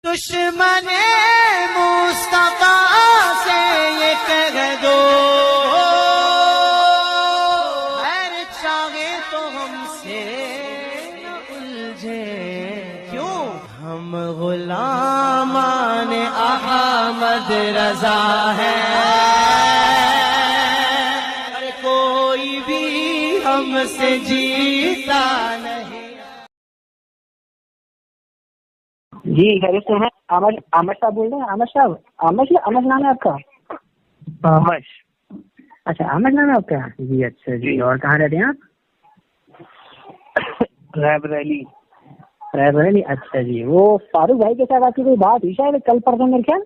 دشمن مصطفیٰ سے یہ کہہ دو خیر چاہے تو ہم سے نہ الجھے، کیوں ہم غلامان احمد رضا ہیں، اور کوئی بھی ہم سے جیتا نہیں۔ جی خیریت سے ہیں؟ آمش صاحب بول رہے ہیں؟ آمش صاحب، آمش نام ہے آپ کا؟ آمش، اچھا آمش نام ہے آپ کا؟ جی اچھا جی، اور کہاں رہتے ہیں آپ؟ رائے بریلی۔ اچھا جی، وہ فاروق بھائی کے ساتھ آپ کی کوئی بات ہوئی شاید کل پرسوں میرے خیال؟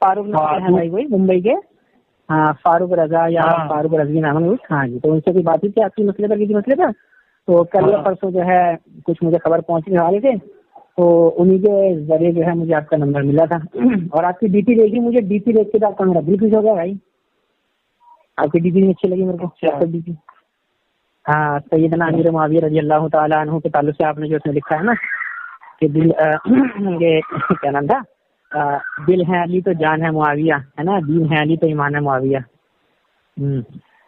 فاروق نام ہے بھائی کوئی ممبئی کے؟ ہاں فاروق رضا یا فاروق رضوی نام ہے۔ ہاں جی، تو ان سے کوئی بات ہوئی تھی آپ کی مسئلے پر، کسی مسئلے پر؟ تو کل یا پرسوں جو ہے کچھ مجھے خبر پہنچنے والے تھے، تو انہی کے ذریعے جو ہے مجھے آپ کا نمبر ملا تھا، اور آپ کی ڈی پی دیکھی، مجھے ڈی پی دیکھ کے آپ کا میرا دل خوش ہو گیا بھائی، آپ کی ڈی پی اچھی لگی میرے کو ڈی پی۔ ہاں سیدنا امیر معاویہ رضی اللہ تعالیٰ عنہ کے تعلق سے آپ نے جو اس میں لکھا ہے نا کہ دل کیا نام تھا، دل ہے علی تو جان ہے معاویہ، ہے نا، دین ہے علی تو ایمان ہے معاویہ۔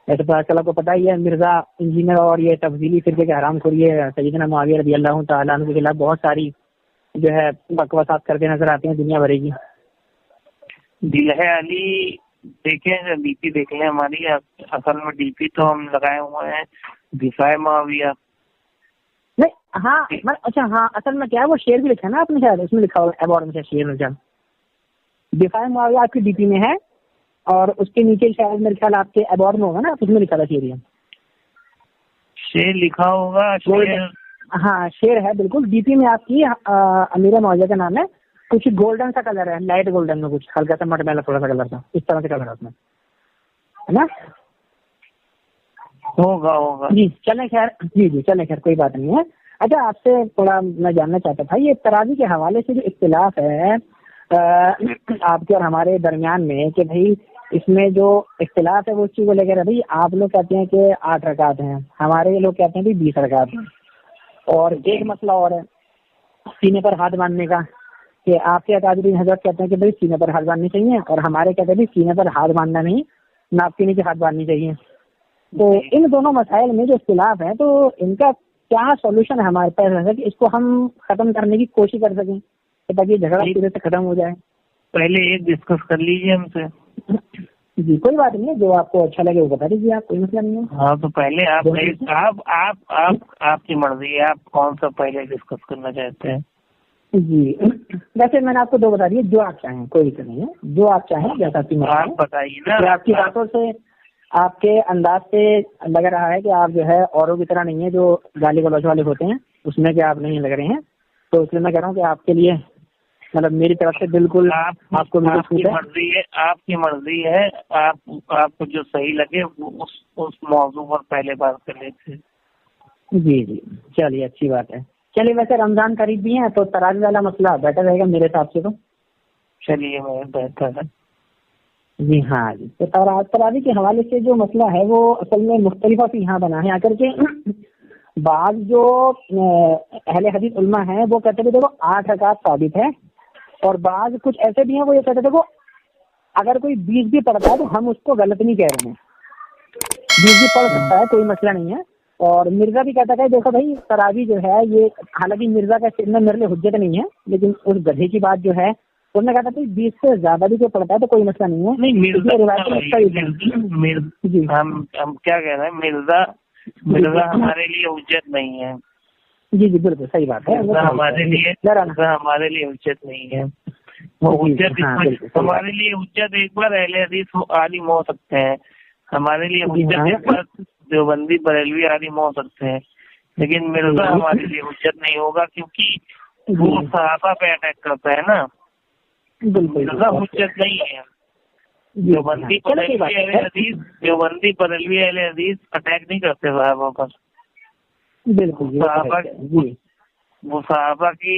ایسے تو آج کل آپ کو پتہ ہی ہے مرزا انجینئر اور یہ تفضیلی فرقے کے حرام خوری ہے سیدنا معاویہ رضی اللہ تعالیٰ عنہ کے خلاف بہت ساری جو ہے بکواسات کرتے نظر آتے ہیں دنیا بھر کی۔ دل ہے علی دیکھیں، ڈی پی دیکھ لیں ہماری، اصل میں ڈی پی تو ہم لگائے ہوئے ہیں دفاع معاویہ۔ نہیں ہاں اچھا ہاں، اصل میں کیا ہے وہ شعر بھی لکھا ہے نا آپ نے، شاید اس میں لکھا ہوا ایوارڈ میں شعر میں دفاع معاویہ آپ کی ڈی پی میں ہے، اور اس کے نیچے شاید میرے خیال آپ کے ایوارڈ میں ہوگا نا، اس میں لکھا تھا شعر لکھا ہوگا، ہاں شعر ہے بالکل ڈی پی میں آپ کی۔ امیر معاویہ کا نام ہے، کچھ گولڈن سا کلر ہے، لائٹ گولڈن میں، کچھ ہلکا سا مٹ میلا تھوڑا سا کلر تھا، اس طرح سے کلر ہے اس میں، ہے نا؟ ہوگا جی چلیں خیر، جی چلیں خیر، کوئی بات نہیں ہے۔ اچھا آپ سے تھوڑا میں جاننا چاہتا تھا، یہ تراویح کے حوالے سے جو اختلاف ہے آپ کے اور ہمارے درمیان میں، کہ بھائی اس میں جو اختلاف ہے وہ اس چیز کو لے کر بھائی آپ لوگ کہتے ہیں کہ 8 رکعت ہیں، ہمارے لوگ کہتے ہیں 20 رکعت ہیں، اور ایک مسئلہ اور ہے سینے پر ہاتھ باندھنے کا، کہ آپ کے اکابرین حضرت کہتے ہیں کہ بھائی سینے پر ہاتھ باندھنی چاہیے، اور ہمارے کہتے ہیں سینے پر ہاتھ باندھنا نہیں، ناپ کے نیچے ہاتھ باندھنی چاہیے۔ تو ان دونوں مسائل میں جو اختلاف ہے تو ان کا کیا سولوشن ہے ہمارے پاس ہے کہ اس کو ہم ختم کرنے کی کوشش کر سکیں تاکہ جھگڑا پورے سے ختم ہو جائے؟ پہلے ایک ڈسکس کر لیجیے ہم سے۔ جی کوئی بات نہیں ہے، جو آپ کو اچھا لگے وہ بتا دیجیے، آپ کوئی مسئلہ نہیں ہے۔ ہاں تو پہلے آپ کی مرضی ہے، آپ کون سا پہلے ڈسکس کرنا چاہتے ہیں؟ جی ویسے میں نے آپ کو 2 بتا دیے، جو آپ چاہیں، کوئی دقت نہیں ہے، جو آپ چاہیں جیسا آپ کی مرضی۔ آپ بتائیے نا، آپ کی باتوں سے، آپ کے انداز سے لگ رہا ہے کہ آپ جو ہے اوروں کی طرح نہیں ہے جو گالی گلوچ والے ہوتے ہیں، اس میں کہ آپ نہیں لگ رہے ہیں، تو اس لیے میں کہہ رہا ہوں کہ آپ کے لیے مطلب میری طرف سے بالکل آپ کو مرضی ہے، آپ کی مرضی ہے، آپ کو جو صحیح لگے اس موضوع پر پہلے بات کر لیتے ہیں۔ جی چلیے اچھی بات ہے۔ چلیے ویسے رمضان قریب بھی ہیں تو تراویح والا مسئلہ بیٹر رہے گا میرے حساب سے، تو چلیے بہتر ہے۔ جی ہاں جی، تو تراویح کے حوالے سے جو مسئلہ ہے وہ اصل میں مختلف یہاں بنا ہے آ کر کے، بعض جو اہل حدیث علماء ہیں وہ کہتے تھے دیکھو 8 رکعت ثابت ہے، اور بعض کچھ ایسے بھی ہیں وہ یہ کہتے تھے دیکھو اگر کوئی 20 بھی پڑھتا ہے تو ہم اس کو غلط نہیں کہہ رہے ہیں، 20 بھی پڑھ سکتا ہے، کوئی مسئلہ نہیں ہے۔ اور مرزا بھی کہتا ہے دیکھو بھائی تراویح جو ہے یہ، حالانکہ مرزا کا سر میں میرے لیے حجت نہیں ہے، لیکن اس گدھے کی بات جو ہے انہوں نے کہا تھا 20 سے زیادہ بھی کوئی پڑھتا ہے تو کوئی مسئلہ نہیں ہے۔ ہم کیا کہہ رہے ہیں، مرزا ہمارے لیے حجت نہیں ہے۔ جی بالکل صحیح بات ہے، ہمارے لیے حجت نہیں ہے، وہ حجت ہمارے لیے حجت ایک بار اہل حدیث عالم ہو سکتے ہیں، ہمارے لیے حجت ایک بار دیوبندی بریلوی عالم ہو سکتے ہیں، لیکن مرزا ہمارے لیے حجت نہیں ہوگا، کیونکہ وہ صحابہ پہ اٹیک کرتا ہے نا، مرزا حجت نہیں ہے۔ دیوبندی بریلوی اہل حدیث اٹیک نہیں کرتے صحابہ پر، بالکل وہ صحابہ کی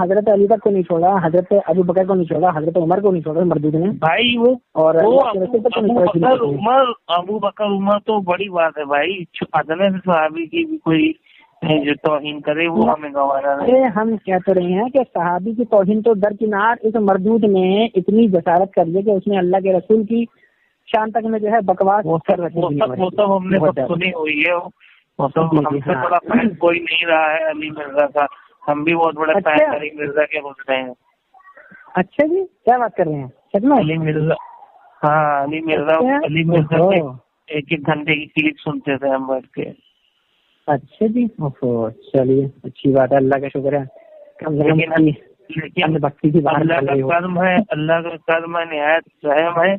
حضرت علی تک کو نہیں چھوڑا، حضرت ابو بکر کو نہیں چھوڑا، حضرت عمر کو نہیں چھوڑا مردود نے بھائی وہ اور ابو بکر عمر تو بڑی بات ہے بھائی، ادنے سے صحابی کی بھی کوئی جو توہین کرے وہ ہمیں گوارا نہیں۔ ہم کہہ تو رہے ہیں کہ صحابی کی توہین تو درکنار، اس مردود نے اتنی جسارت کر لی کہ اس نے اللہ کے رسول کی شان تک میں جو ہے بکواس وہ سب ہم نے سب سنی ہوئی ہے، وہ سب ہم سے بڑا فین کوئی نہیں رہا ہے علی مرزا کا، ہم بھی بہت بڑے فین علی مرزا کے ہوتے ہیں۔ اچھا جی، کیا بات کر رہے ہیں سچ میں؟ علی مرزا، ہاں علی مرزا ایک ایک گھنٹے کی کلپ سنتے تھے ہم بیٹھ کے۔ اچھا جی، چلیے اچھی بات ہے، اللہ کا شکر ہے۔ لیکن اللہ کا کرم ہے، نہایت رحم ہے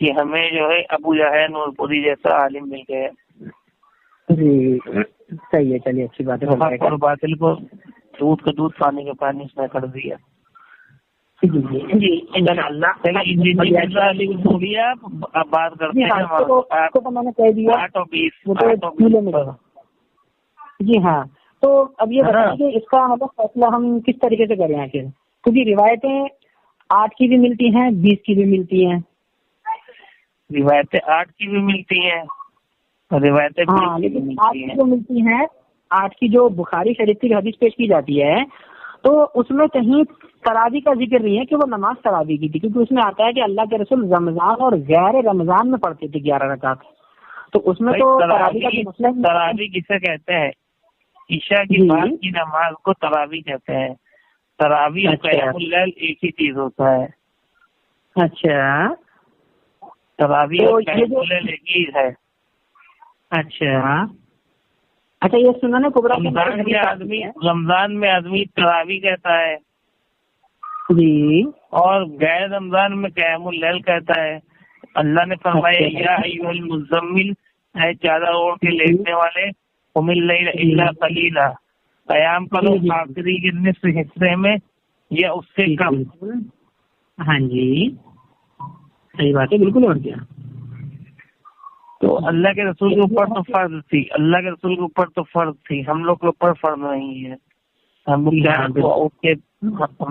کہ ہمیں جو ہے ابو جہل نور پوری جیسا عالم مل گیا جی، صحیح ہے، چلیے اچھی بات ہے۔ اور باطل کو دودھ کا دودھ پانی کا پانی اس نے کر دیا۔ جی اللہ علی کو چھوڑیے، آپ بات کرتے ہیں میں نے کہہ دیا 8 اور 20۔ جی ہاں، تو اب یہ بتائیں کہ اس کا مطلب فیصلہ ہم کس طریقے سے کریں آخر، کیونکہ روایتیں 8 کی بھی ملتی ہیں، 20 کی بھی ملتی ہیں، روایتیں 8 کی بھی ملتی ہیں اور روایتیں 20 کی بھی ملتی ہیں۔ جو ملتی ہیں 8 کی جو بخاری شریف کی حدیث پیش کی جاتی ہے تو اس میں کہیں تراویح کا ذکر نہیں ہے کہ وہ نماز تراویح کی تھی، کیونکہ اس میں آتا ہے کہ اللہ کے رسول رمضان اور غیر رمضان میں پڑھتے تھے 11 رکعت، تو اس میں تو تراویح کسے کہتے ہیں؟ عشاء کی بعد کی نماز کو تراویح کہتے ہیں۔ تراویح اور قیام اللیل ایک ہی چیز ہوتا ہے۔ اچھا، تراویح اور قیام اللیل ایک ہی ہے۔ اچھا، یہ سنن کبریٰ رمضان میں آدمی تراویح کہتا ہے جی، اور غیر رمضان میں قیام اللیل کہتا ہے۔ اللہ نے فرمایا یا ایھا المزمل، اے چادر اوڑھ کے لیٹنے والے، قم اللیل الا قلیلا، قیام کرو آخری کے نصف حصے میں یا اس سے کم۔ ہاں جی، صحیح بات ہے، بالکل۔ اور کیا، تو اللہ کے رسول کے اوپر تو فرض تھی، اللہ کے رسول کے اوپر تو فرض تھی، ہم لوگ کے اوپر فرض نہیں ہے۔ ہم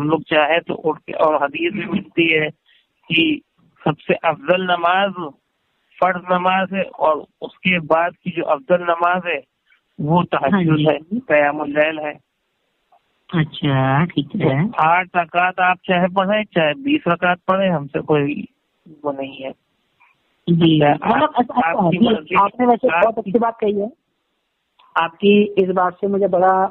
لوگ چاہے تو اٹھ کے، اور حدیث میں ملتی ہے کہ سب سے افضل نماز فرض نماز ہے، اور اس کے بعد کی جو افضل نماز ہے وہ تہجد ہے، قیام اللیل ہے۔ اچھا، ٹھیک ہے، 8 رکعت آپ چاہے پڑھیں چاہے 20 رکعت پڑھیں، ہم سے کوئی وہ نہیں ہے۔ جی، آپ نے ویسے بہت اچھی بات کہی ہے، آپ کی اس بات سے مجھے بڑا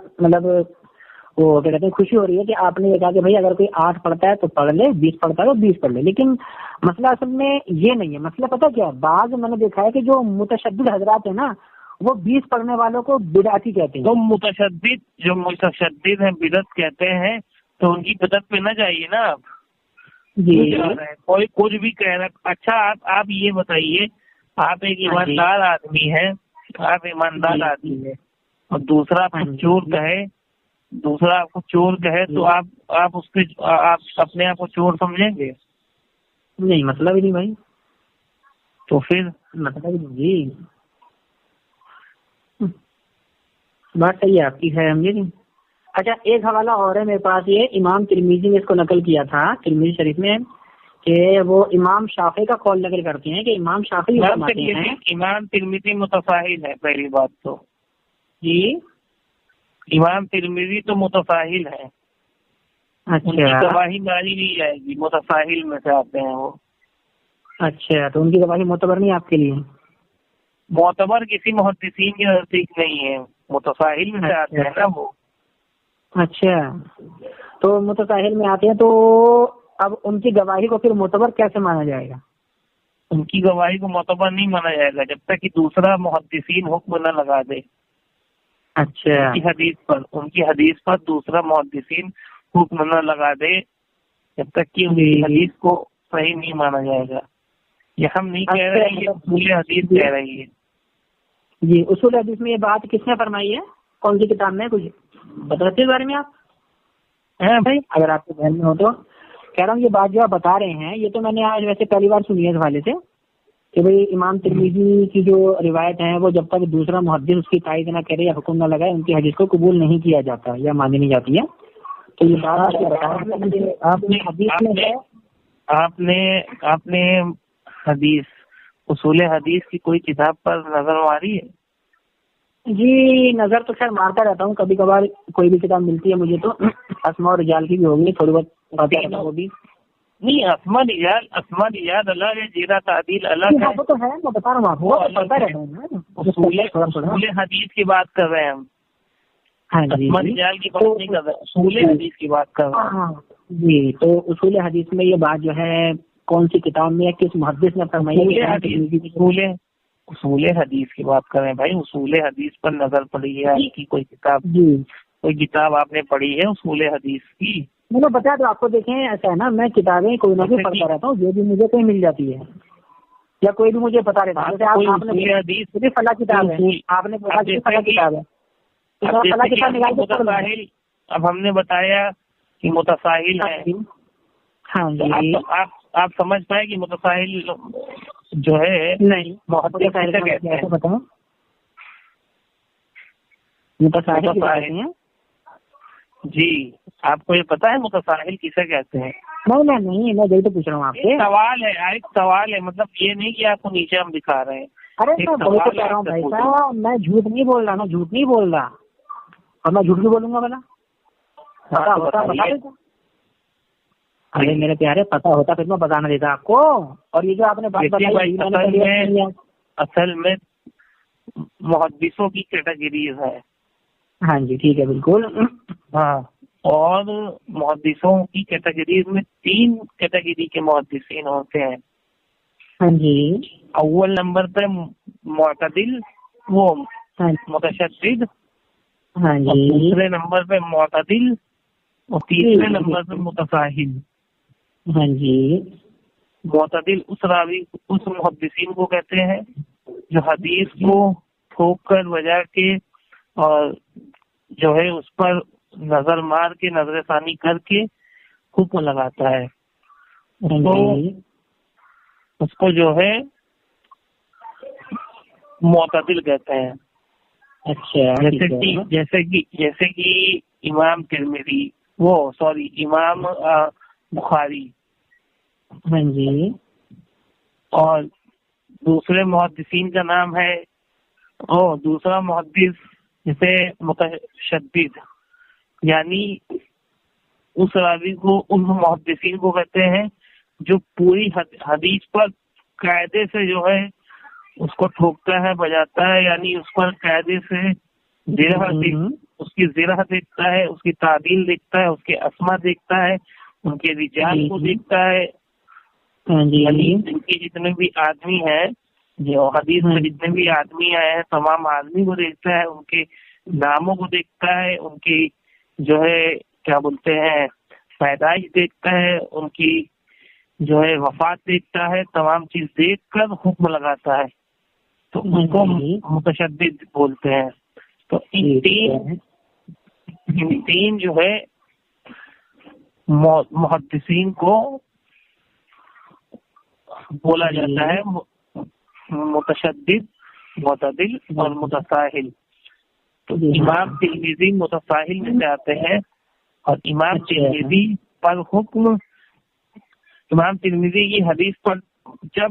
وہ کیا کہتے ہیں خوشی ہو رہی ہے کہ آپ نے یہ کہا کہ بھائی اگر کوئی 8 پڑھتا ہے تو پڑھ لے، 20 پڑھتا ہے تو 20 پڑھ لے، لیکن مسئلہ اصل میں یہ نہیں ہے۔ مسئلہ پتہ کیا ہے، بعض میں نے دیکھا ہے کہ جو متشدد حضرات ہیں نا وہ 20 پڑھنے والوں کو بدعتی کہتے ہیں۔ تو متشدد ہیں، بدعت کہتے ہیں، تو ان کی بدعت پہ نہ جائیے نا آپ۔ جی، کوئی کچھ بھی کہہ رہا۔ اچھا آپ یہ بتائیے، آپ ایک ایماندار آدمی ہیں، آپ ایماندار آدمی ہیں، اور دوسرا آپ کو چور کہے تو آپ اپنے آپ کو چور سمجھیں گے؟ نہیں، مطلب ہی نہیں بھائی، تو پھر مطلب ہی نہیں جی، بات صحیح ہے آپ کی، ہے سمجھے نہیں۔ اچھا، ایک حوالہ اور ہے میرے پاس، یہ امام ترمذی نے اس کو نقل کیا تھا ترمذی شریف میں، کہ وہ امام شافعی کا قول نقل کرتے ہیں کہ امام شافعی فرماتے ہیں، امام ترمذی متفاہل ہے۔ پہلی بات تو جی، امام ترمذی تو متفاہل ہے، ان کی گواہی مانی نہیں جائے گی، متفاہل میں سے آتے ہیں وہ۔ اچھا، تو ان کی گواہی معتبر نہیں آپ کے لیے؟ معتبر کسی محدثین کے نزدیک نہیں ہے، متفاہل میں سے آتے ہیں نا وہ۔ اچھا، تو متساہل میں آتے ہیں، تو اب ان کی گواہی کو پھر معتبر کیسے مانا جائے گا؟ ان کی گواہی کو معتبر نہیں مانا جائے گا جب تک کہ دوسرا محدثین حکم نہ لگا دے۔ اچھا، ان کی حدیث پر دوسرا محدثین حکم نہ لگا دے، جب تک کہ ان کی حدیث کو صحیح نہیں مانا جائے گا۔ یہ ہم نہیں کہہ رہے ہیں، یہ اصول حدیث کہہ رہی ہے۔ جی، اصول حدیث میں یہ بات کس نے فرمائی ہے؟ کون سی کتاب میں؟ کچھ بتاتے اس بارے میں آپ؟ ہیں بھائی، اگر آپ کے ذہن میں ہو تو۔ کہہ رہا ہوں یہ بات جو آپ بتا رہے ہیں یہ تو میں نے آج ویسے پہلی بار سنی ہے اس حوالے سے کہ بھئی امام ترمذی کی جو روایت ہے وہ جب تک دوسرا محدث اس کی تائید نہ کرے یا حکم نہ لگائے ان کی حدیث کو قبول نہیں کیا جاتا یا مانی نہیں جاتی ہے. تو یہ بات آپ نے حدیث میں ہے. آپ نے حدیث اصول حدیث کی کوئی کتاب پر نظر ماری ہے؟ جی نظر تو خیر مارتا رہتا ہوں، کبھی کبھار کوئی بھی کتاب ملتی ہے مجھے تو اسماء اور رجال کی بھی ہوگی تھوڑی بہت پتہ رہتا وہ بھی. نہیں اسماء رجال الگ ہے، جیرہ تعدیل الگ ہے. وہ تو ہے میں بتا رہا ہوں آپ کو پڑھتا رہتا ہوں. اصول حدیث کی بات کر رہے ہیں ہم. ہاں جی اسماء رجال کی بات نہیں کر رہے، اصول حدیث کی بات کر رہے ہیں. جی تو اصول حدیث میں یہ بات جو ہے کون سی کتاب میں کس محدث نے فرمائی ہے؟ اصول حدیث کی بات کر رہے ہیں بھائی. اصول حدیث پر نظر پڑی ہے آپ کی کوئی کتاب؟ جی کوئی کتاب آپ نے پڑھی ہے اصول حدیث کی؟ میں نے بتایا تو آپ کو. دیکھیں ایسا ہے نا، میں کتابیں کوئی نہ کوئی پڑھتا رہتا ہوں جو بھی مجھے کہیں مل جاتی ہے یا کوئی بھی مجھے پتا رہتا ہے. جیسے آپ نے فلاں کتاب ہے، آپ نے فلاں کتاب ہے. اب ہم نے بتایا کہ متساہل ہے. ہاں جی آپ سمجھ پائے کہ متساہل جو ہے نہیں بتاؤ متساہل. جی آپ کو یہ پتا ہے متساہل کسے کہتے ہیں؟ نہیں میں یہی تو پوچھ رہا ہوں آپ سے. ایک سوال ہے، مطلب یہ نہیں کہ آپ کو نیچے ہم دکھا رہے ہیں. ارے میں وہی تو کہہ رہا ہوں بھائی صاحب، میں جھوٹ نہیں بول رہا، اور میں جھوٹ نہیں بولوں گا. بلا ارے میرے پیارے پتا ہوتا پھر میں بتانا دیتا آپ کو. اور یہ جو آپ نے بات بتائی اصل میں محدثوں کی کیٹیگریز ہے. ہاں جی ٹھیک ہے بالکل. ہاں اور محدثوں کی کیٹیگریز میں 3 کیٹیگری کے محدثین ہوتے ہیں. ہاں جی. اول نمبر پہ معتدل وہ متشدد. ہاں جی. دوسرے نمبر پہ معتدل اور تیسرے نمبر پہ متساہل. ہاں جی. معتدل اس راوی اس محدثین کو کہتے ہیں جو حدیث کو ٹھوک کر بجا کے اور جو ہے اس پر نظر مار کے نظر ثانی کر کے حکم لگاتا ہے. اس کو جو ہے معتدل کہتے ہیں. اچھا جیسے کہ امام ترمذی امام بخاری. ہاں جی. اور دوسرے محدثین کا نام ہے دوسرا محدث جیسے متشدد، یعنی اس راوی کو ان محدثین کو کہتے ہیں جو پوری حدیث پر قاعدے سے جو ہے اس کو ٹھوکتا ہے بجاتا ہے، یعنی اس پر قاعدے سے اس کی زرہ دیکھتا ہے، اس کی تعدیل دیکھتا ہے، اس کے اسما دیکھتا ہے، ان کے رجال کو دیکھتا ہے. یعنی ان کے جتنے بھی آدمی ہیں جو حدیث میں جتنے بھی آدمی آئے ہیں تمام آدمی کو دیکھتا ہے، ان کے ناموں کو دیکھتا ہے، ان کی جو ہے کیا بولتے ہیں پیدائش دیکھتا ہے، ان کی جو ہے وفات دیکھتا ہے. تمام چیز دیکھ کر حکم لگاتا ہے تو ان کو متشدد بولتے ہیں. تو ان تین جو ہے محدثین کو بولا جاتا ہے متشدد، معتدل اور متساہل. تو امام ترمذی متساہل میں سے آتے ہیں اور امام ترمذی پر حکم، امام ترمذی کی حدیث پر جب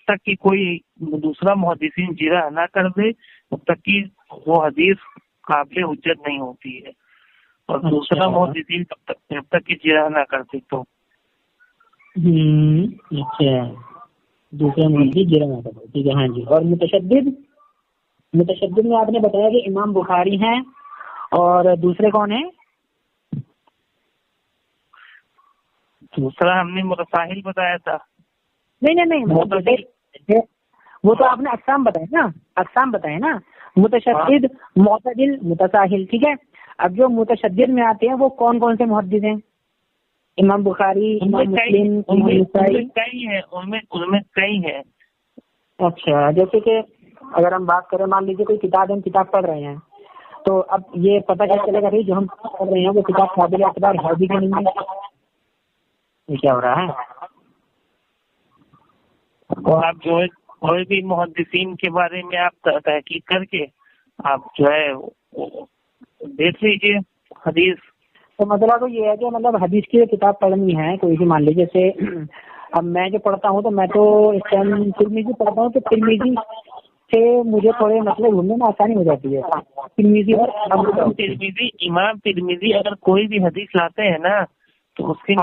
تک کہ کوئی دوسرا محدثین جرح نہ کر دے تب تک کہ وہ حدیث قابل حجت نہیں ہوتی ہے، اور دوسرا محدثین جب تک کہ جرح نہ کرتے تو اچھا دوسرا محدث جرح نہ کرتے. ٹھیک ہے. ہاں جی. اور متشدد میں آپ نے بتایا کہ امام بخاری ہیں اور دوسرے کون ہیں؟ دوسرا ہم نے متساہل بتایا تھا. نہیں وہ تو آپ نے اقسام بتائے نا متشدد، معتدل، متساہل. ٹھیک ہے. اب جو متشدد میں آتے ہیں وہ کون کون سے محدث ہیں؟ امام بخاری، امام مسلم، ان میں کئی ہیں. اچھا جیسے کہ اگر ہم بات کریں مان لیجیے کوئی کتاب ہم پڑھ رہے ہیں تو اب یہ پتہ کیا چلے گا بھائی جو ہم پڑھ رہے ہیں وہ کتاب قابل اعتبار ہے بھی کہ نہیں ہے؟ یہ کیا ہو رہا ہے؟ اور آپ جو ہے کوئی بھی محدثین کے بارے میں آپ تحقیق کر کے آپ جو ہے دیکھ لیجیے حدیث. تو مسئلہ تو یہ ہے کہ مطلب حدیث کی کتاب پڑھنی ہے کوئی بھی, مان لیجیے جیسے اب میں جو پڑھتا ہوں تو میں تو اس ٹائم ترمذی پڑھتا ہوں, تو ترمذی سے مجھے تھوڑے مسئلے ڈھونڈنے میں آسانی ہو جاتی ہے. ترمذی امام ترمذی اگر کوئی بھی حدیث لاتے ہیں نا تو اس کے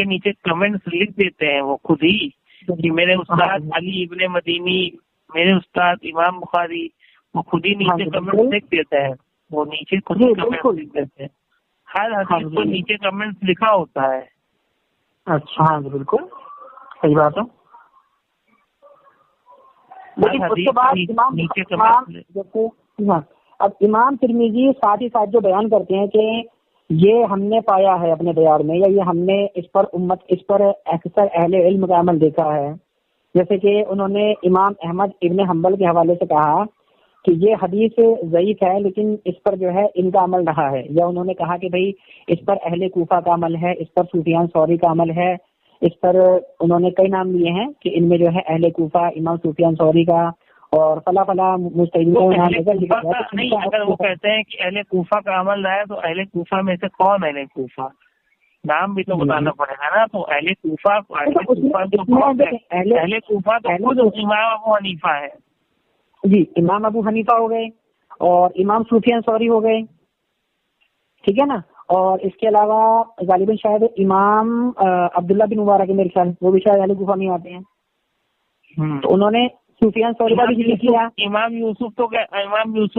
نیچے کمنٹس لکھ دیتے ہیں وہ خود ہی کہ میرے استاد علی ابن مدینی, میرے استاد امام بخاری, وہ خود ہی نیچے کمنٹس لکھ دیتے ہیں. وہ نیچے خود ہی کمنٹس لکھ دیتے ہیں. ہر حدیث کو نیچے کمنٹس لکھا ہوتا ہے. اچھا ہاں بالکل صحیح بات ہے. لیکن اس کے بعد اب امام ترمذی ساتھ ہی ساتھ جو بیان کرتے ہیں کہ یہ ہم نے پایا ہے اپنے دیار میں, یا یہ ہم نے اس پر اکثر اہل علم کا عمل دیکھا ہے. جیسے کہ انہوں نے امام احمد ابن حنبل کے حوالے سے کہا کہ یہ حدیث ضعیف ہے لیکن اس پر جو ہے ان کا عمل رہا ہے, یا انہوں نے کہا کہ بھئی اس پر اہل کوفہ کا عمل ہے, اس پر سفیان ثوری کا عمل ہے, اس پر انہوں نے کئی نام لیے ہیں کہ ان میں جو ہے اہل کوفہ امام سفیان ثوری کا اور فلاں فلاں مجتہدین کا نام. نہیں, اگر وہ کہتے ہیں کہ اہل کوفہ کا عمل رہا ہے تو اہل کوفہ میں سے کون اہل کوفہ, نام بھی تو بتانا پڑے گا نا. تو اہل کوفہ تو خود امام ابو حنیفہ ہے. جی امام ابو حنیفہ ہو گئے اور امام سفیان ثوری ہو گئے, ٹھیک ہے نا. اور اس کے علاوہ غالباً شاید امام عبداللہ بن مبارک میرے خیال وہ بھی شاید اہل کوفہ میں آتے ہیں. تو انہوں نے سفیان ثوری کا بھی ذکر کیا. امام یوسف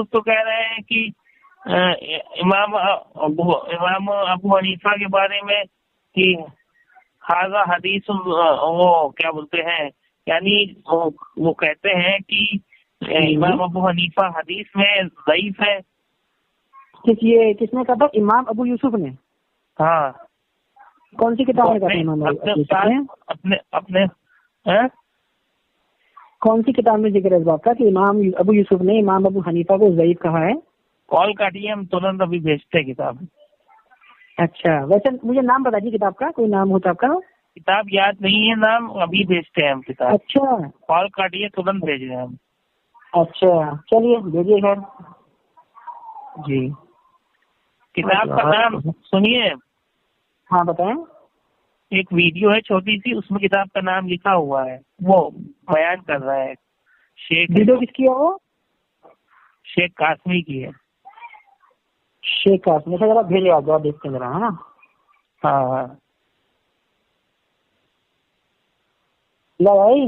تو کہہ رہے ہیں کہ امام ابو حنیفہ کے بارے میں کہ حاضہ حدیث وہ کیا بولتے ہیں, یعنی وہ کہتے ہیں کہ امام ابو حنیفہ حدیث میں ضعیف ہے. کس نے کہا تھا؟ امام ابو یوسف نے. ہاں کون سی کتاب میں کہا اپنے کون سی کتاب میں ذکر ہے اس بات کا کہ امام ابو یوسف نے امام ابو حنیفہ کو ضعیف کہا ہے؟ کال کاٹیے, ہم ترنت ابھی بھیجتے کتاب. اچھا ویسے مجھے نام بتا دیجیے کتاب کا, کوئی نام ہوتا آپ کا؟ کتاب یاد نہیں ہے نام, ابھی بھیجتے ہیں ہم کتاب. اچھا کال کاٹیے ترنت بھیج رہے ہیں ہم. اچھا چلیے بھیجیے خیر. جی کتاب کا نام سنیے. ہاں بتائیں. ایک ویڈیو ہے چھوٹی سی, اس میں کتاب کا نام لکھا ہوا ہے, وہ بیان کر رہا ہے. ویڈیو کس کی ہے وہ؟ شیخ قاسمی کی ہے. شیخ قاسمی سے ذرا بھیجے آپ دیکھتے ہیں ذرا, ہے نا. ہاں لائی